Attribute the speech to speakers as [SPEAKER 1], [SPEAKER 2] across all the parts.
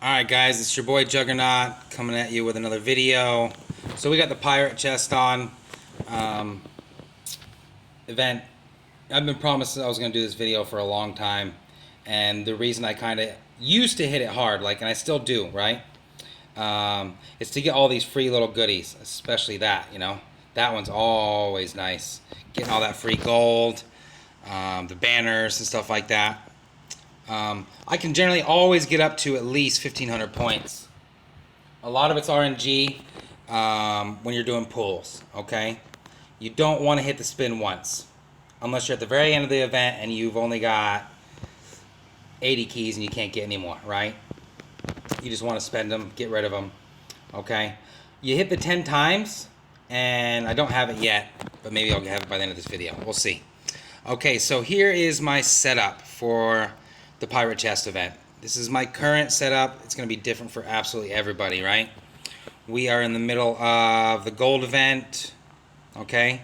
[SPEAKER 1] Alright guys, it's your boy Juggernaut coming at you with another video. So we got the pirate chest on event. I've been promising I was going to do this video for a long time, and the reason I kind of used to hit it hard, and I still do, right? It's to get all these free little goodies, especially that, that one's always nice. Getting all that free gold, the banners and stuff like that. I can generally always get up to at least 1,500 points. A lot of it's RNG when you're doing pulls, okay? You don't want to hit the spin once. Unless you're at the very end of the event and you've only got 80 keys and you can't get any more, right? You just want to spend them, get rid of them, okay? You hit the 10 times, and I don't have it yet, but maybe I'll have it by the end of this video. We'll see. Okay, so here is my setup for the Pirate Chest event. This is my current setup. It's going to be different for absolutely everybody, right? We are in the middle of the gold event, okay?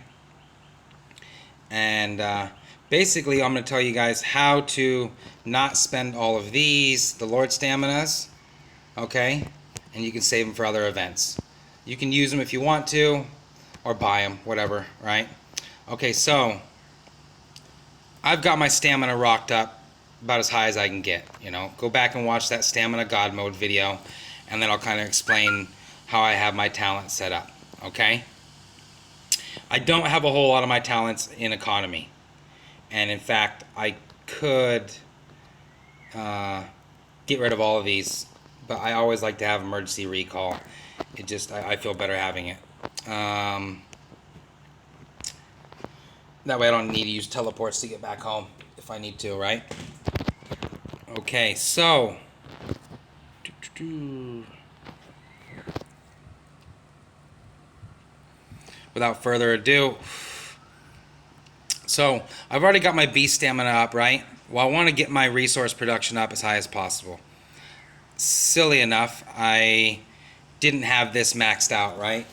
[SPEAKER 1] And basically I'm going to tell you guys how to not spend all of these, the Lord Staminas, okay? And you can save them for other events. You can use them if you want to, or buy them, whatever, right? Okay, so I've got my stamina rocked up about as high as I can get, Go back and watch that Stamina God Mode video, and then I'll kind of explain how I have my talent set up, okay? I don't have a whole lot of my talents in economy, and in fact I could get rid of all of these, but I always like to have emergency recall. It just, I feel better having it. That way I don't need to use teleports to get back home if I need to, right? Okay, so without further ado, so I've already got my beast stamina up, right? Well, I want to get my resource production up as high as possible. Silly enough, I didn't have this maxed out, right?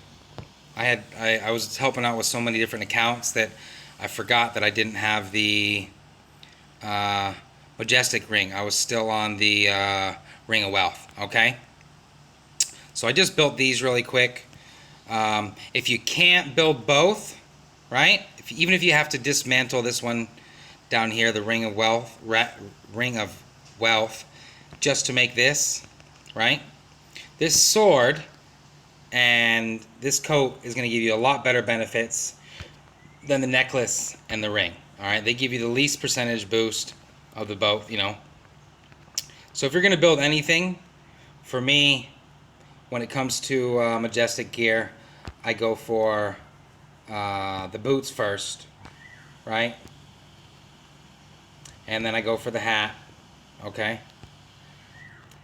[SPEAKER 1] I was helping out with so many different accounts that I forgot that I didn't have the Majestic Ring. I was still on the Ring of Wealth, okay? So I just built these really quick. If you can't build both, right? Even if you have to dismantle this one down here, the Ring of Wealth, just to make this, right? This sword and this coat is going to give you a lot better benefits than the necklace and the ring. All right, they give you the least percentage boost of the both, So if you're going to build anything, for me, when it comes to Majestic gear, I go for the boots first, right? And then I go for the hat, okay?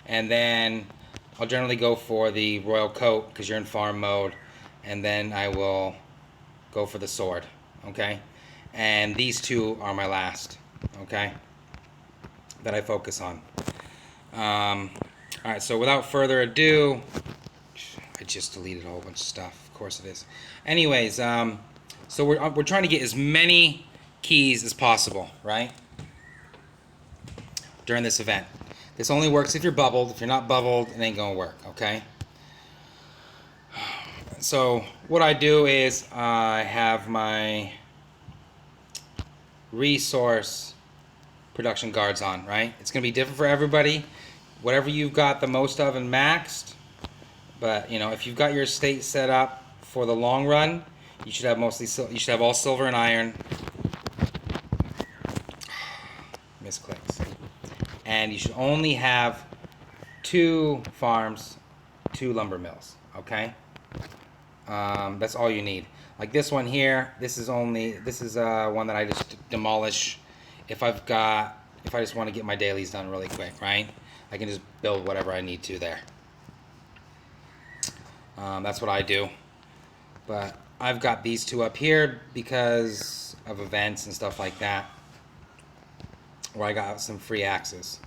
[SPEAKER 1] And then I'll generally go for the royal coat because you're in farm mode, and then I will go for the sword, okay? And these two are my last, okay, that I focus on. Alright, so without further ado, I just deleted a whole bunch of stuff. Of course it is. Anyways, so we're trying to get as many keys as possible, right, during this event. This only works if you're bubbled. If you're not bubbled, it ain't gonna work, okay? So what I do is I have my resource production guards on, right? It's gonna be different for everybody. Whatever you've got the most of and maxed, but if you've got your estate set up for the long run, you should have you should have all silver and iron. Misclicks. And you should only have 2 farms, 2 lumber mills, okay? That's all you need. Like this one here, this is one that I just demolish if I just want to get my dailies done really quick, right? I can just build whatever I need to there. That's what I do. But I've got these 2 up here because of events and stuff like that, where I got some free axes.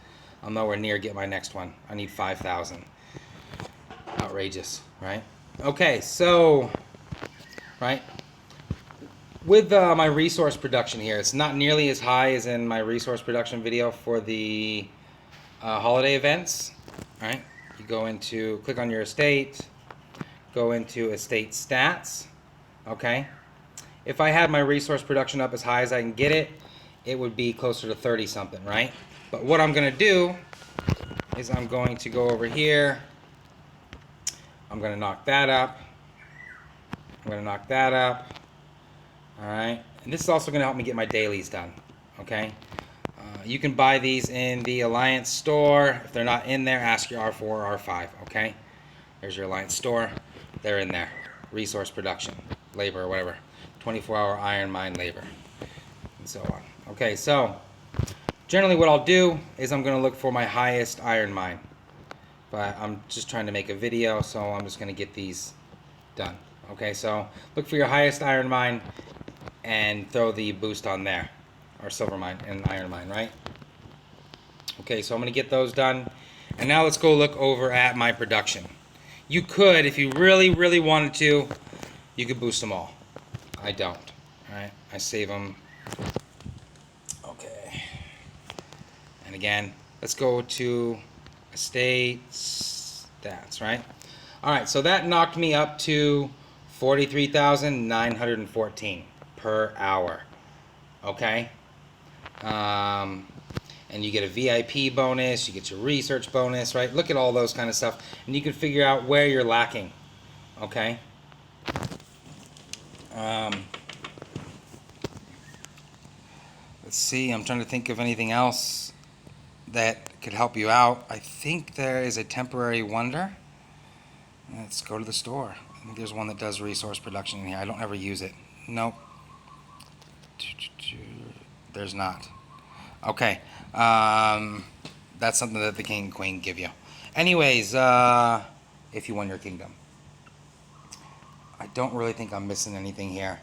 [SPEAKER 1] I'm nowhere near get my next one. I need 5,000. Outrageous, right? Okay, so, right, with my resource production here, it's not nearly as high as in my resource production video for the holiday events, right? You go into, click on your estate, go into estate stats, okay? If I had my resource production up as high as I can get it, it would be closer to 30 something, right? But what I'm gonna do is I'm going to go over here, I'm gonna knock that up, I'm gonna knock that up, all right? And this is also gonna help me get my dailies done, okay? You can buy these in the Alliance store. If they're not in there, ask your R4 or R5, okay? There's your Alliance store. They're in there. Resource production, labor, or whatever. 24-hour iron mine labor, and so on. Okay, so generally what I'll do is I'm going to look for my highest iron mine. But I'm just trying to make a video, so I'm just going to get these done. Okay, so look for your highest iron mine and throw the boost on there. Or silver mine and iron mine, right? Okay, so I'm going to get those done. And now let's go look over at my production. You could, if you really, really wanted to, you could boost them all. I don't. Alright, I save them. Okay. And again, let's go to estate stats, right? Alright, so that knocked me up to 43,914 per hour. Okay? And you get a VIP bonus, you get your research bonus, right? Look at all those kind of stuff, and you can figure out where you're lacking, okay? Let's see, I'm trying to think of anything else that could help you out. I think there is a temporary wonder. Let's go to the store. I think there's one that does resource production in here. I don't ever use it. Nope. There's not. Okay. That's something that the king and queen give you. Anyways, if you won your kingdom. I don't really think I'm missing anything here.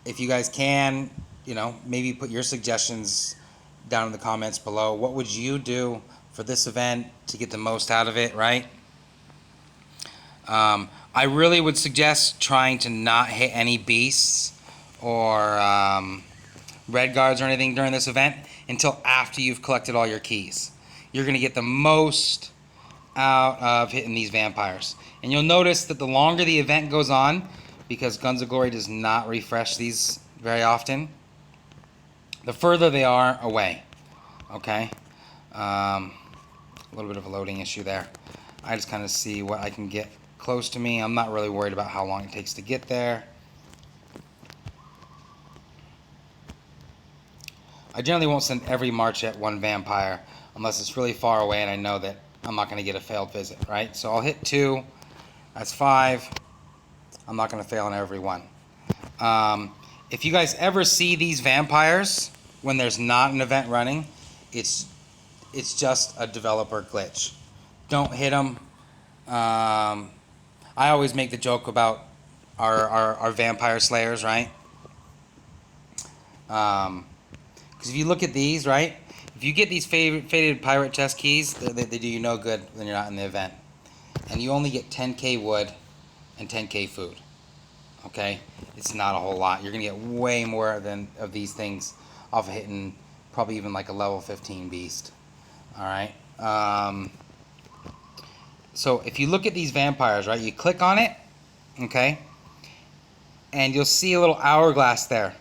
[SPEAKER 1] If you guys can, you know, maybe put your suggestions down in the comments below. What would you do for this event to get the most out of it, right? I really would suggest trying to not hit any beasts or red guards or anything during this event until after you've collected all your keys. You're going to get the most out of hitting these vampires. And you'll notice that the longer the event goes on, because Guns of Glory does not refresh these very often, the further they are away. Okay? A little bit of a loading issue there. I just kind of see what I can get close to me. I'm not really worried about how long it takes to get there. I generally won't send every march at one vampire unless it's really far away and I know that I'm not going to get a failed visit, right? So I'll hit 2. That's 5. I'm not going to fail on every one. If you guys ever see these vampires when there's not an event running, it's just a developer glitch. Don't hit them. I always make the joke about our vampire slayers, right? Because if you look at these, right? If you get these faded pirate chest keys, they do you no good when you're not in the event. And you only get 10k wood and 10k food. Okay? It's not a whole lot. You're going to get way more of these things off of hitting probably even like a level 15 beast. Alright? So if you look at these vampires, right? You click on it, okay? And you'll see a little hourglass there.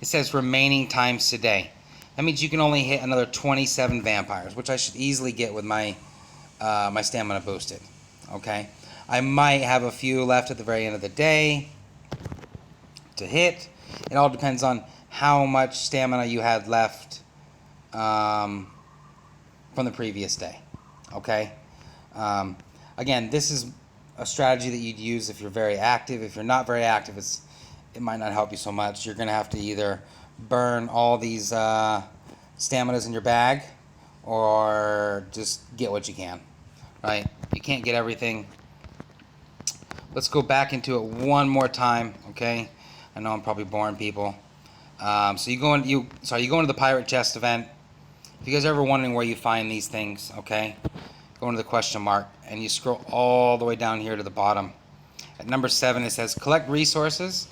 [SPEAKER 1] It says remaining times today. That means you can only hit another 27 vampires, which I should easily get with my my stamina boosted. Okay, I might have a few left at the very end of the day to hit. It all depends on how much stamina you had left from the previous day. Okay, again, this is a strategy that you'd use if you're very active. If you're not very active, it might not help you so much. You're going to have to either burn all these staminas in your bag or just get what you can, right? You can't get everything. Let's go back into it one more time, okay? I know I'm probably boring people. So you go into the pirate chest event. If you guys are ever wondering where you find these things, okay? Go into the question mark and you scroll all the way down here to the bottom. At number 7 it says collect resources.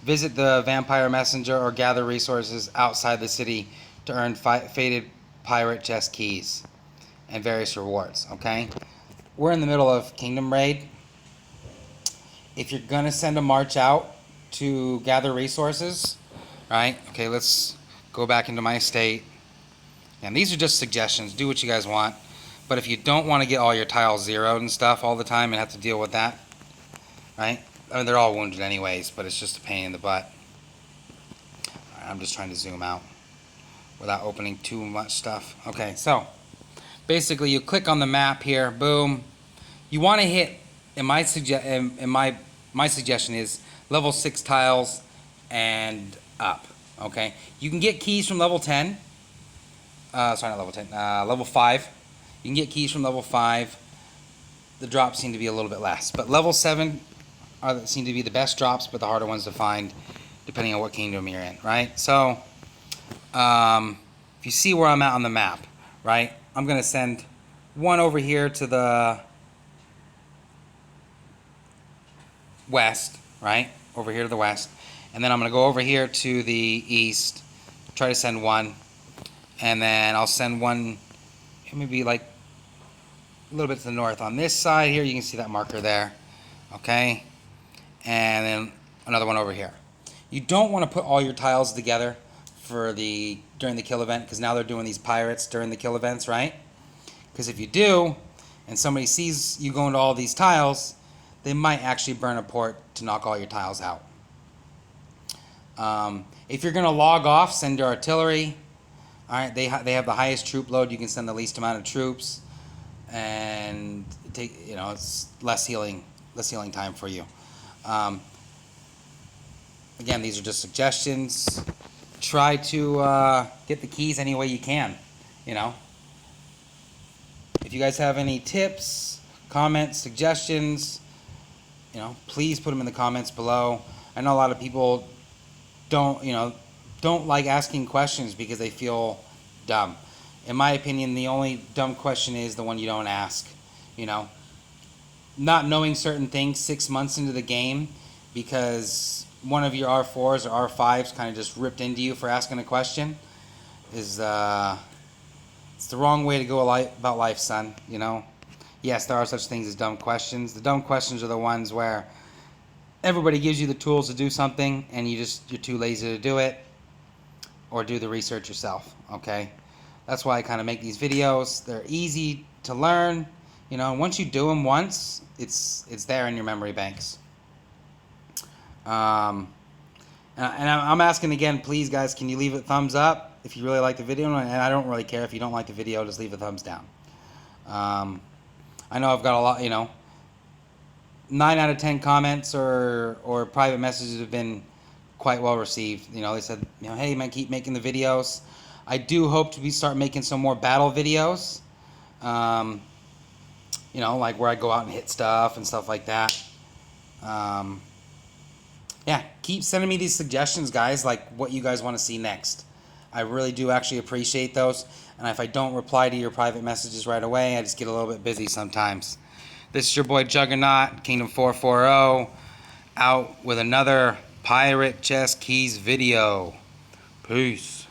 [SPEAKER 1] Visit the Vampire Messenger or gather resources outside the city to earn faded pirate chest keys and various rewards, okay? we're in the middle of Kingdom Raid. If you're gonna send a march out to gather resources, right? Okay, let's go back into my estate. And these are just suggestions. Do what you guys want. But if you don't want to get all your tiles zeroed and stuff all the time and have to deal with that, right? I mean, they're all wounded anyways, but it's just a pain in the butt. All right, I'm just trying to zoom out without opening too much stuff. Okay, so basically you click on the map here, boom. You want to hit, my suggestion is level 6 tiles and up, okay? You can get keys from level 10. Sorry, not level 10, level 5. You can get keys from level 5. The drops seem to be a little bit less. But level 7 seem to be the best drops, but the harder ones to find, depending on what kingdom you're in, right? So, if you see where I'm at on the map, right? I'm going to send one over here to the west, right? Over here to the west. And then I'm going to go over here to the east, try to send one. And then I'll send one, maybe like a little bit to the north. On this side here, you can see that marker there. Okay? And then another one over here. You don't want to put all your tiles together for during the kill event, because now they're doing these pirates during the kill events, right? Because if you do, and somebody sees you going to all these tiles, they might actually burn a port to knock all your tiles out. If you're going to log off, send your artillery. All right, they have the highest troop load. You can send the least amount of troops, and it's less healing time for you. Again, these are just suggestions. Try to get the keys any way you can. If you guys have any tips, comments, suggestions, please put them in the comments below. I know a lot of people don't like asking questions because they feel dumb. In my opinion, the only dumb question is the one you don't ask. Not knowing certain things 6 months into the game because one of your R4s or R5s kind of just ripped into you for asking a question is it's the wrong way to go about life, son. Yes, there are such things as dumb questions. The dumb questions are the ones where everybody gives you the tools to do something and you're too lazy to do it or do the research yourself, okay? That's why I kind of make these videos. They're easy to learn. Once you do them once, it's there in your memory banks. And I'm asking again, please guys, can you leave a thumbs up if you really like the video? And I don't really care if you don't like the video, just leave a thumbs down. I know I've got a lot, 9 out of 10 comments or private messages have been quite well received. They said, hey man, keep making the videos. I do hope to start making some more battle videos. Like where I go out and hit stuff and stuff like that. Yeah, keep sending me these suggestions, guys, like what you guys want to see next. I really do actually appreciate those. And if I don't reply to your private messages right away, I just get a little bit busy sometimes. This is your boy Juggernaut, Kingdom 440, out with another Pirate Chest Keys video. Peace.